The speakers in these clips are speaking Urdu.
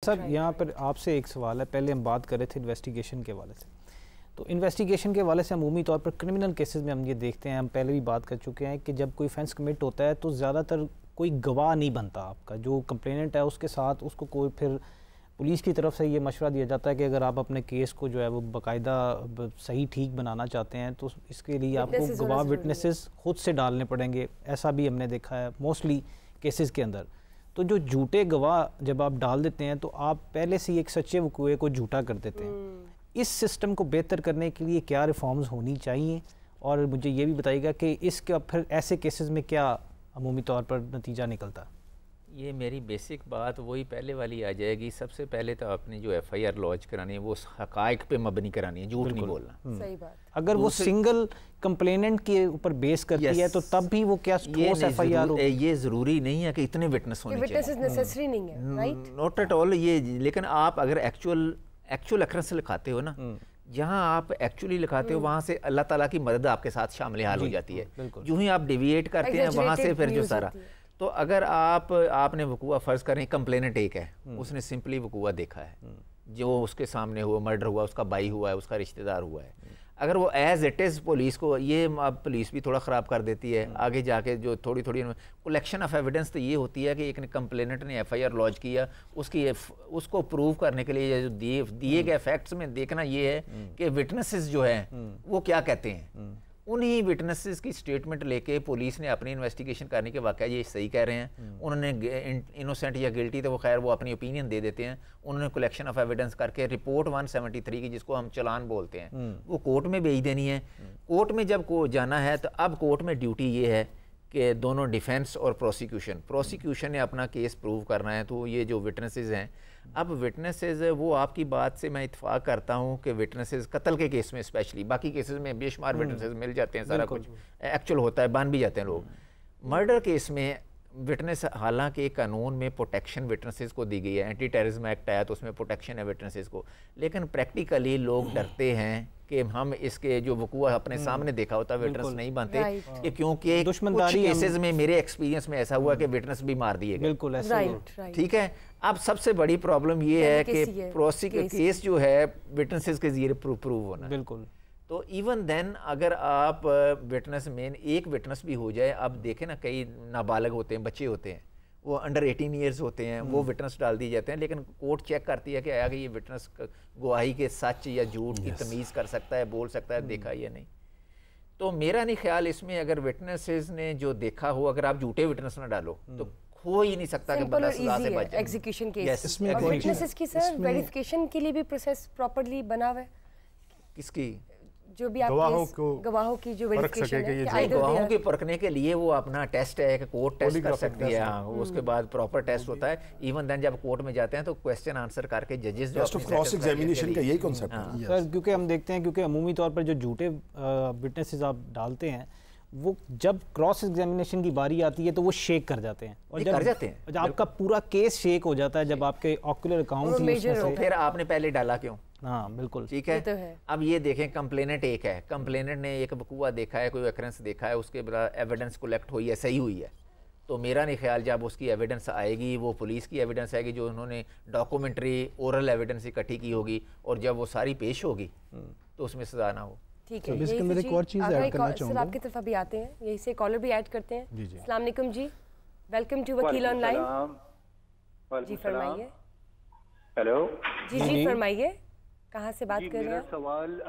صاحب یہاں پر آپ سے ایک سوال ہے. پہلے ہم بات کر رہے تھے انویسٹیگیشن کے حوالے سے. تو انویسٹیگیشن کے حوالے سے عمومی طور پر کرمنل کیسز میں ہم یہ دیکھتے ہیں, ہم پہلے بھی بات کر چکے ہیں کہ جب کوئی offense کمٹ ہوتا ہے تو زیادہ تر کوئی گواہ نہیں بنتا. آپ کا جو کمپلیننٹ ہے اس کے ساتھ اس کو کوئی پھر پولیس کی طرف سے یہ مشورہ دیا جاتا ہے کہ اگر آپ اپنے کیس کو جو ہے وہ باقاعدہ صحیح ٹھیک بنانا چاہتے ہیں تو اس کے لیے آپ کو گواہ وٹنسز خود سے ڈالنے پڑیں گے. ایسا بھی ہم نے دیکھا ہے موسٹلی کیسز کے اندر. تو جو جھوٹے گواہ جب آپ ڈال دیتے ہیں تو آپ پہلے سے ایک سچے وقوعے کو جھوٹا کر دیتے ہیں. اس سسٹم کو بہتر کرنے کے لیے کیا ریفارمز ہونی چاہیے, اور مجھے یہ بھی بتائیے گا کہ اس کا پھر ایسے کیسز میں کیا عمومی طور پر نتیجہ نکلتا؟ یہ میری بیسک بات وہی پہلے والی آ جائے گی. سب سے پہلے تو آپ نے جو ایف آئی آر لانچ کرانی ہے وہ حقائق پہ مبنی کرانی ہے, جھوٹ نہیں بولنا. صحیح بات. اگر وہ سنگل کمپلیننٹ کے اوپر بیس کرتی ہے تو تب بھی وہ کیا ٹھوس ایف آئی آر؟ یہ ضروری نہیں ہے کہ اتنے وٹنس ہونے چاہیے, وٹنسز نیسیسری نہیں ہے, رائٹ, ناٹ ایٹ آل. یہ لیکن آپ اگر ایکچوئل اکرنس لکھاتے ہو نا, جہاں آپ ایکچولی لکھاتے ہو وہاں سے اللہ تعالیٰ کی مدد آپ کے ساتھ شامل حال ہو جاتی ہے. جو ہی آپ ڈیویٹ کرتے ہیں وہاں سے پھر جو سارا. تو اگر آپ نے وقوع فرض کریں کمپلیننٹ ایک ہے, اس نے سمپلی وقوع دیکھا ہے, جو اس کے سامنے ہوا, مرڈر ہوا, اس کا بھائی ہوا ہے, اس کا رشتہ دار ہوا ہے. اگر وہ ایز اٹ از پولیس کو, یہ اب پولیس بھی تھوڑا خراب کر دیتی ہے آگے جا کے, جو تھوڑی کلیکشن آف ایویڈنس تو یہ ہوتی ہے کہ ایک کمپلیننٹ نے ایف آئی آر لانچ کیا, اس کو پروو کرنے کے لیے جو دیے گئے فیکٹس میں دیکھنا یہ ہے کہ وٹنسز جو ہیں وہ کیا کہتے ہیں. انہی وٹنسز کی سٹیٹمنٹ لے کے پولیس نے اپنی انویسٹیگیشن کرنے کے واقعہ یہ صحیح کہہ رہے ہیں, انہوں نے انوسینٹ یا گلٹی تو وہ خیر وہ اپنی اوپینین دے دیتے ہیں. انہوں نے کلیکشن آف ایویڈنس کر کے رپورٹ 173 کی, جس کو ہم چلان بولتے ہیں, وہ کورٹ میں بھیج دینی ہے. کورٹ میں جب جانا ہے تو اب کورٹ میں ڈیوٹی یہ ہے کہ دونوں ڈیفینس اور پروسیکیوشن نے اپنا کیس پروو کرنا ہے. تو یہ جو وٹنسز ہیں, اب وٹنسز وہ آپ کی بات سے میں اتفاق کرتا ہوں کہ وٹنسز قتل کے کیس میں اسپیشلی, باقی کیسز میں بے شمار وٹنسز مل جاتے ہیں, سارا کچھ ایکچوئل ہوتا ہے, بن بھی جاتے ہیں لوگ. مرڈر کیس میں وٹنس, حالانکہ قانون میں پروٹیکشن وٹنسز کو دی گئی ہے, اینٹی ٹیررزم ایکٹ آیا تو اس میں پروٹیکشن ہے وٹنسز کو, لیکن پریکٹیکلی لوگ ڈرتے ہیں کہ ہم اس کے جو وقوع اپنے سامنے دیکھا ہوتا ہے وٹنس نہیں بنتے, کہ کیونکہ کچھ کیسز میں میرے ایکسپیرینس میں ایسا ہوا کہ وٹنس بھی مار دیے گئے. بالکل ایسا. ٹھیک ہے. اب سب سے بڑی پرابلم یہ ہے کہ کیس جو ہے وٹنسز کے ذریعے پروو ہونا. بالکل. تو ایون دین اگر آپ وٹنس مین ایک وٹنس بھی ہو جائے, اب دیکھیں نا کئی نابالغ ہوتے ہیں, بچے ہوتے ہیں, وہ انڈر 18 ایئرز ہوتے ہیں, وہ وٹنس ڈال دی جاتے ہیں, لیکن کورٹ چیک کرتی ہے کہ آیا کہ یہ وٹنس گواہی کے سچ یا جھوٹ کی تمیز کر سکتا ہے, بول سکتا ہے, دیکھا یا نہیں. تو میرا نہیں خیال اس میں اگر وٹنسز نے جو دیکھا ہو, اگر آپ جھوٹے وٹنس نہ ڈالو تو ہو ہی نہیں سکتا کہ بندہ سزا سے بچ جائے. ایگزیکیوشن کیس اور وٹنسز کی سر ویریفیکیشن کے لیے بھی پروسیس پراپرلی بنا ہوا ہے. کس کی؟ جو بھی آپ گواہوں کی جو ویریفیکیشن ہے, گواہوں کے پرکھنے کے لیے وہ اپنا ٹیسٹ ہے کہ کورٹ ٹیسٹ کر سکتی ہے, اس کے بعد پراپر ٹیسٹ ہوتا ہے. ایون دین جب کورٹ میں جاتے ہیں تو کوسچن آنسر کر کے ججز جو کراس ایگزامینیشن کا یہی کنسیپٹ ہے سر, کیونکہ ہم دیکھتے ہیں کیونکہ عمومی طور پر جو جھوٹے وٹنسز آپ ڈالتے ہیں وہ جب کراس ایگزامینیشن کی باری آتی ہے تو وہ شیک کر جاتے ہیں, اور جب آپ کا پورا کیس شیک ہو جاتا ہے, جب آپ کے آکولر اکاؤنٹ ہی اس میں سے, پھر آپ نے پہلے ڈالا کیوں؟ ہاں بالکل ٹھیک ہے. اب یہ دیکھیں کمپلیننٹ ایک ہے, کمپلیننٹ نے ایک وقوع دیکھا ہے, کوئی اکرنس دیکھا ہے, اس کے بعد ایویڈنس کلیکٹ ہوئی ہے, صحیح ہوئی ہے. تو میرا نہیں خیال جب اس کی ایویڈنس آئے گی, وہ پولیس کی ایویڈنس آئے گی جو انہوں نے ڈاکومنٹری اورل ایویڈنس اکٹھی کی ہوگی, اور جب وہ ساری پیش ہوگی تو اس میں سزا نہ ہو. ٹھیک ہے. اس کے اندر ایک اور چیز ایڈ کرنا چاہوں گا, آپ کی طرف ابھی آتے ہیں, یہی سے کالر بھی ایڈ کرتے ہیں. السلام علیکم جی, ویلکم ٹو وکیل آن لائن. جی فرمائیے. ہیلو. جی فرمائیے, کہاں سے بات کر رہے ہیں؟ میرا سوال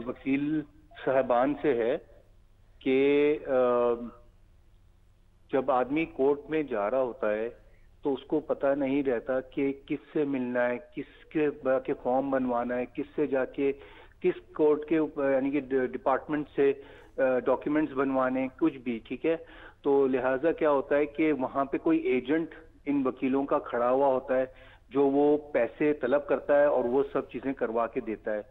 وکیل صاحبان سے ہے کہ جب آدمی کورٹ میں جا رہا ہوتا ہے تو اس کو پتہ نہیں رہتا کہ کس سے ملنا ہے, کس کے جا کے فارم بنوانا ہے, کس سے جا کے کس کورٹ کے یعنی کہ ڈپارٹمنٹ سے ڈاکیومنٹس بنوانے, کچھ بھی. ٹھیک ہے. تو لہٰذا کیا ہوتا ہے کہ وہاں پہ کوئی ایجنٹ ان وکیلوں کا کھڑا ہوا ہوتا ہے جو وہ پیسے طلب کرتا ہے اور وہ سب چیزیں کروا کے دیتا ہے.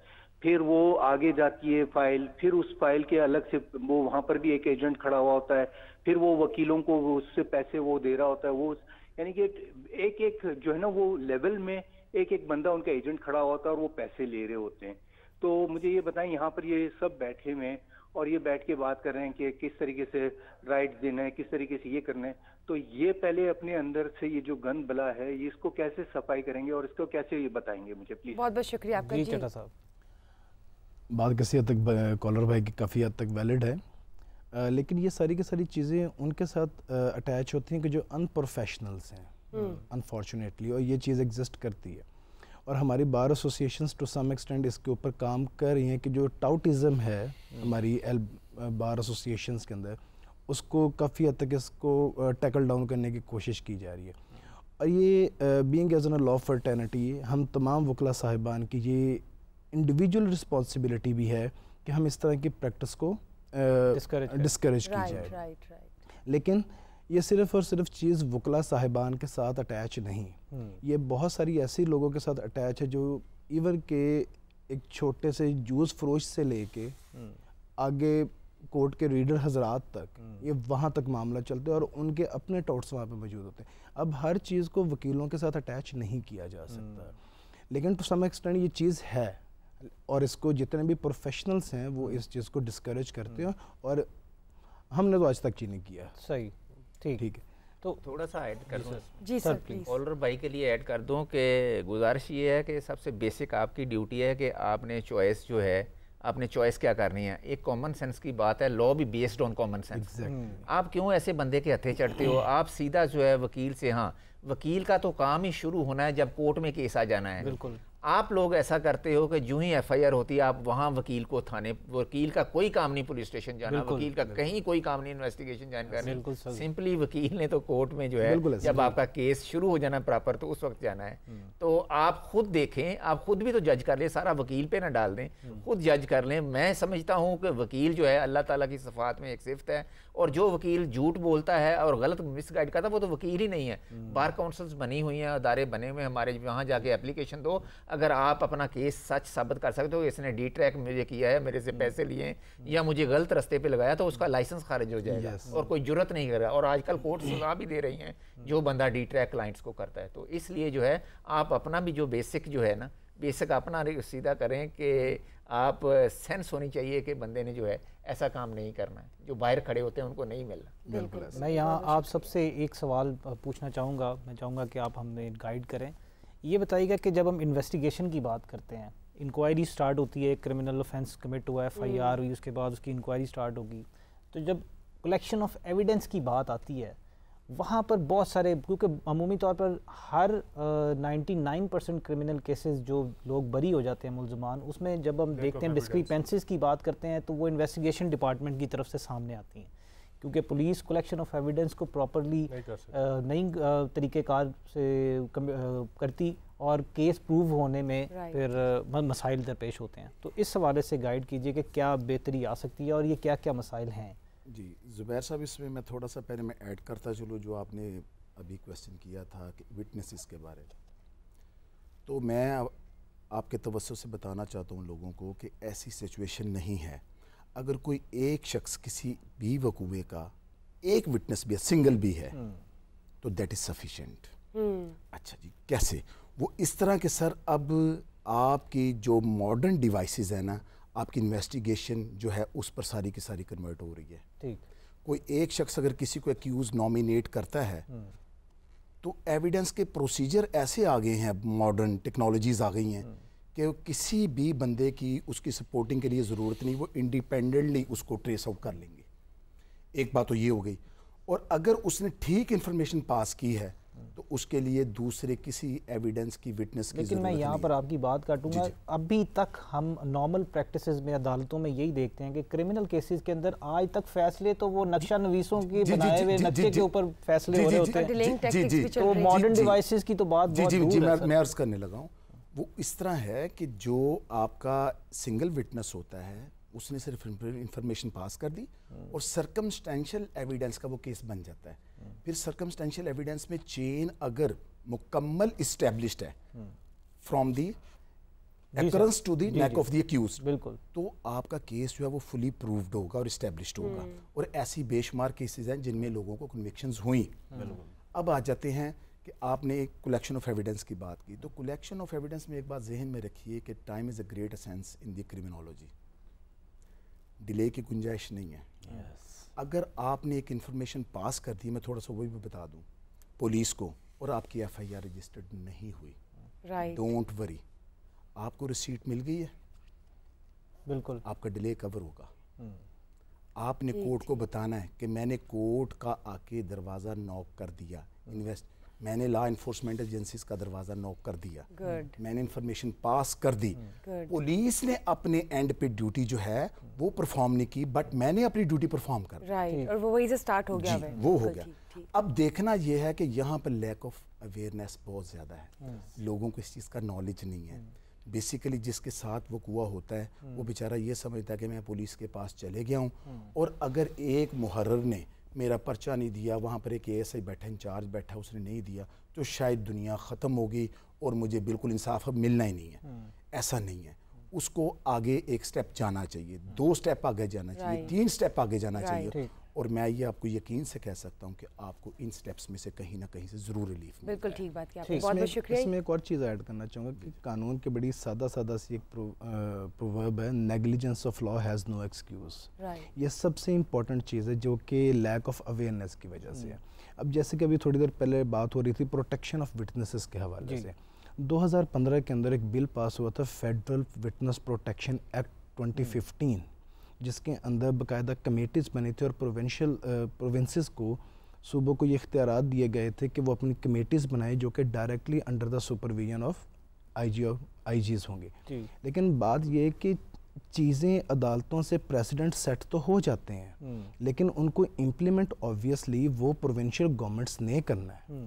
پھر وہ آگے جاتی ہے فائل, پھر اس فائل کے الگ سے وہ وہاں پر بھی ایک ایجنٹ کھڑا ہوا ہوتا ہے, پھر وہ وکیلوں کو اس سے پیسے وہ دے رہا ہوتا ہے. وہ یعنی کہ ایک ایک جو ہے نا وہ لیول میں ایک ایک بندہ ان کا ایجنٹ کھڑا ہوا ہوتا ہے اور وہ پیسے لے رہے ہوتے ہیں. تو مجھے یہ بتائیں, یہاں پر یہ سب بیٹھے ہوئے ہیں اور یہ بیٹھ کے بات کر رہے ہیں کہ کس طریقے سے رائٹس دینا ہے, کس طریقے سے یہ کرنا ہے. تو یہ پہلے اپنے اندر سے یہ جو گند بلا ہے یہ اس کو کیسے صفائی کریں گے اور اس کو کیسے یہ بتائیں گے مجھے پلیز. بہت بہت شکریہ آپ کا. جی چٹا صاحب, بات کسی حد تک کالر بھائی کی کافی حد تک ویلڈ ہے, لیکن یہ ساری کی ساری چیزیں ان کے ساتھ اٹیچ ہوتی ہیں کہ جو ان پروفیشنلز ہیں انفارچونیٹلی, اور یہ چیز ایگزسٹ کرتی ہے. اور ہماری بار ایسوسیشنز ٹو سم ایکسٹینٹ اس کے اوپر کام کر رہی ہیں کہ جو ٹاؤٹزم ہے ہماری بار ایسوسیشنز کے اندر, اس کو کافی حد تک اس کو ٹیکل ڈاؤن کرنے کی کوشش کی جا رہی ہے. اور یہ بینگ ایز این لا فرٹرنٹی ہم تمام وکلا صاحبان کی یہ انڈیویجول رسپانسبلٹی بھی ہے کہ ہم اس طرح کی پریکٹس کو ڈسکریج کی جائے. لیکن یہ صرف اور صرف چیز وکلا صاحبان کے ساتھ اٹیچ نہیں, یہ بہت ساری ایسی لوگوں کے ساتھ اٹیچ ہے جو ایون کہ ایک چھوٹے سے جوس فروش سے لے کے آگے کورٹ کے ریڈر حضرات تک یہ وہاں تک معاملہ چلتے ہیں اور ان کے اپنے ٹاؤٹس وہاں پہ موجود ہوتے ہیں. اب ہر چیز کو وکیلوں کے ساتھ اٹیچ نہیں کیا جا سکتا, لیکن ٹو سم ایکسٹینٹ یہ چیز ہے, اور اس کو جتنے بھی پروفیشنلز ہیں وہ اس چیز کو ڈسکریج کرتے ہیں, اور ہم نے تو آج تک نہیں کیا. صحیح, ٹھیک ہے. تو تھوڑا سا ایڈ کر دوں جی سر پلیز, کالر بھائی کے لیے ایڈ کر دوں کہ گزارش یہ ہے کہ سب سے بیسک آپ کی ڈیوٹی ہے کہ آپ نے چوائس جو ہے, آپ نے چوائس کیا کرنی ہے. ایک کامن سینس کی بات ہے, لا بھی بیسڈ آن کامن سینس. آپ کیوں ایسے بندے کے ہتھے چڑھتے ہو؟ آپ سیدھا جو ہے وکیل سے, ہاں وکیل کا تو کام ہی شروع ہونا ہے جب کورٹ میں کیس آ جانا ہے. بالکل آپ لوگ ایسا کرتے ہو کہ جو ہی ایف آئی آر ہوتی ہے آپ وہاں وکیل کو تھانے, وکیل کا کوئی کام نہیں پولیس اسٹیشن جانا, وکیل کا کہیں کوئی کام نہیں انویسٹیگیشن جوائن کرنا, سمپلی وکیل نے تو کورٹ میں جو ہے جب آپ کا کیس شروع ہو جانا پراپر تو اس وقت جانا ہے. تو آپ خود دیکھیں, آپ خود بھی تو جج کر لیں, سارا وکیل پہ نہ ڈال دیں, خود جج کر لیں. میں سمجھتا ہوں کہ وکیل جو ہے اللہ تعالیٰ کی صفات میں ایک صفت ہے, اور جو وکیل جھوٹ بولتا ہے اور غلط مس گائڈ کرتا ہے وہ تو وکیل ہی نہیں ہے. بار کاؤنسلز بنی ہوئی ہیں, ادارے بنے ہوئے ہیں ہمارے, وہاں جا کے اپلیکیشن دو. اگر آپ اپنا کیس سچ ثابت کر سکتے ہو اس نے ڈی ٹریک مجھے کیا ہے, میرے سے پیسے لیے ہیں یا مجھے غلط رستے پہ لگایا, تو اس کا لائسنس خارج ہو جائے گا اور کوئی جرت نہیں کرے گا. اور آج کل کورٹ سزا بھی دے رہی ہیں جو بندہ ڈی ٹریک کلائنٹس کو کرتا ہے. تو اس لیے جو ہے آپ اپنا بھی جو بیسک جو ہے نا, بیسک اپنا سیدھا کریں کہ آپ سینس ہونی چاہیے کہ بندے نے جو ہے ایسا کام نہیں کرنا ہے, جو باہر کھڑے ہوتے ہیں ان کو نہیں ملنا. میں یہاں آپ سب سے ایک سوال پوچھنا چاہوں گا, میں چاہوں گا کہ آپ ہمیں گائیڈ کریں. یہ بتائیے گا کہ جب ہم انویسٹیگیشن کی بات کرتے ہیں, انکوائری سٹارٹ ہوتی ہے, کرمنل آفینس کمٹ ہوا, ایف آئی آر ہوئی, اس کے بعد اس کی انکوائری سٹارٹ ہوگی, تو جب کلیکشن آف ایویڈنس کی بات آتی ہے وہاں پر بہت سارے, کیونکہ عمومی طور پر ہر 99% کرمنل کیسز جو لوگ بری ہو جاتے ہیں ملزمان, اس میں جب ہم دیکھتے ہیں ڈسکریپنسیز کی بات کرتے ہیں تو وہ انویسٹیگیشن ڈپارٹمنٹ کی طرف سے سامنے آتی ہیں, کیونکہ پولیس کلیکشن آف ایویڈنس کو پراپرلی نئی طریقہ کار سے کرتی اور کیس پروو ہونے میں پھر مسائل درپیش ہوتے ہیں. تو اس حوالے سے گائیڈ کیجئے کہ کیا بہتری آ سکتی ہے اور یہ کیا کیا مسائل ہیں. جی زبیر صاحب, اس میں تھوڑا سا پہلے میں ایڈ کرتا چلوں جو آپ نے ابھی کویسچن کیا تھا کہ وٹنسز کے بارے میں. تو میں آپ کے توسط سے بتانا چاہتا ہوں لوگوں کو کہ ایسی سچویشن نہیں ہے. اگر کوئی ایک شخص کسی بھی وقوعے کا ایک وٹنس بھی ہے, سنگل بھی ہے, تو دیٹ از سفیشینٹ. اچھا جی, کیسے؟ وہ اس طرح کہ سر اب آپ کی جو ماڈرن ڈیوائسز ہیں نا, آپ کی انویسٹیگیشن جو ہے اس پر ساری کی ساری کنورٹ ہو رہی ہے. ٹھیک, کوئی ایک شخص اگر کسی کو ایکیوز نامینیٹ کرتا ہے تو ایویڈنس کے پروسیجر ایسے آ گئے ہیں, ماڈرن ٹیکنالوجیز آ گئی ہیں کہ کسی بھی بندے کی اس کی سپورٹنگ کے لیے ضرورت نہیں, وہ انڈیپینڈنٹلی اس کو ٹریس آؤٹ کر لیں گے. ایک بات تو یہ ہو گئی. اور اگر اس نے ٹھیک انفارمیشن پاس کی ہے تو اس کے لیے دوسرے کسی ایویڈنس کی وٹنس کی ضرورت نہیں. لیکن میں یہاں پر آپ کی بات کاٹوں گا, ابھی تک ہم نارمل پریکٹسز میں عدالتوں میں یہی دیکھتے ہیں کہ کرمنل کیسز کے اندر آج تک فیصلے تو وہ نقشہ نویسوں کے بنائے ہوئے نقشے کے اوپر فیصلے ہو رہے ہوتے ہیں. تو ماڈرن ڈیوائسز کی تو بات بہت دور ہے. میں عرض کرنے لگا ہوں, وہ اس طرح ہے کہ جو آپ کا سنگل وٹنس ہوتا ہے اس نے صرف انفارمیشن پاس کر دی اور سرکمسٹینشل ایویڈنس کا وہ کیس بن جاتا ہے. پھر سرکمسٹینشل ایویڈنس میں چین اگر مکمل اسٹیبلشڈ ہے from the occurrence to the neck of the accused, بالکل, تو آپ کا کیس جو ہے وہ فلی پرووڈ ہوگا اور اسٹیبلشڈ ہوگا. اور ایسی بے شمار کیسز ہیں جن میں لوگوں کو کنوکشنز ہوئیں. اب آ جاتے ہیں کہ آپ نے ایک کلیکشن آف ایویڈنس کی بات کی, تو کلیکشن آف ایویڈنس میں ایک بات ذہن میں رکھیے کہ time is a great ascends in the criminology. Delay کی گنجائش نہیں ہے. اگر آپ نے ایک انفارمیشن پاس کر دی, میں تھوڑا سا وہی بھی بتا دوں پولیس کو, اور آپ کی ایف آئی آر رجسٹرڈ نہیں ہوئی, ڈونٹ وری, آپ کو ریسیٹ مل گئی ہے, بالکل آپ کا ڈیلے کور ہوگا. آپ نے کورٹ کو بتانا ہے کہ میں نے کورٹ کا آ کے دروازہ نوک کر دیا, میں نے لا انفورسمنٹ ایجنسیز کا دروازہ نوک کر دیا, میں نے انفارمیشن پاس کر دی. پولیس نے اپنے اینڈ پہ ڈیوٹی جو ہے وہ پرفارم نہیں کی, بٹ میں نے اپنی ڈیوٹی پرفارم کر دی, اور وہ وہی سے سٹارٹ ہو گیا. وہ ہو گیا. اب دیکھنا یہ ہے کہ یہاں پر لیک آف اویئرنیس بہت زیادہ ہے, لوگوں کو اس چیز کا نالج نہیں ہے. بیسیکلی جس کے ساتھ وہ ہوا ہوتا ہے وہ بیچارہ یہ سمجھتا ہے کہ میں پولیس کے پاس چلے گیا ہوں, اور اگر ایک محرر نے میرا پرچہ نہیں دیا, وہاں پر ایک ایس آئی بیٹھا, انچارج بیٹھا, اس نے نہیں دیا, تو شاید دنیا ختم ہوگی اور مجھے بالکل انصاف اب ملنا ہی نہیں ہے. ایسا نہیں ہے, اس کو آگے ایک سٹیپ جانا چاہیے, 2 سٹیپ آگے جانا چاہیے, 3 سٹیپ آگے جانا چاہیے. اور میں یہ آپ کو یقین سے کہہ سکتا ہوں کہ آپ کو ان سٹیپس میں سے کہیں نہ کہیں سے ضرور ریلیف ملے. بالکل ٹھیک بات کیا آپ نے, بہت بہت شکریہ. اس میں ایک اور چیز ایڈ کرنا چاہوں گا کہ قانون کے بڑی سادہ سی ایک پروورب ہے, negligence of law has no excuse. یہ سب سے امپورٹنٹ چیز ہے جو کہ لیک آف اویئرنیس کی وجہ سے ہے. اب جیسے کہ ابھی تھوڑی دیر پہلے بات ہو رہی تھی پروٹیکشن آف وٹنسز کے حوالے سے, 2015 کے اندر ایک بل پاس ہوا تھا فیڈرل وٹنس پروٹیکشن ایکٹ 2015, جس کے اندر باقاعدہ کمیٹیز بنی تھی, اور پروونسز کو, صوبوں کو یہ اختیارات دیے گئے تھے کہ وہ اپنی کمیٹیز بنائیں جو کہ directly under the supervision of IGs ہوں گے. لیکن بات یہ ہے کہ چیزیں عدالتوں سے پریسیڈنٹ سیٹ تو ہو جاتے ہیں, لیکن ان کو امپلیمنٹ آبویسلی وہ پروونشل گورنمنٹس نے کرنا ہے.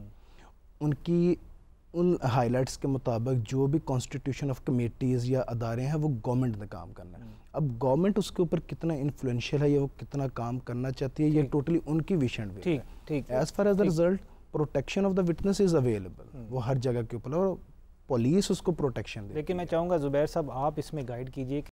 ان ہائی لائٹس کے مطابق جو بھی کانسٹیٹیوشن آف کمیٹیز یا ادارے ہیں وہ گورنمنٹ نے کام کرنا ہے. اب گورنمنٹ اس کے اوپر کتنا انفلوئنشیل ہے یا وہ کتنا کام کرنا چاہتی ہے, یہ ٹوٹلی ان کی ویژن ہے. As far as the result protection of the witness is available, وہ ہر جگہ کے اوپر, اور پولیس اس کو پروٹیکشن دے. لیکن میں چاہوں گا زبیر صاحب آپ اس میں گائیڈ کیجیے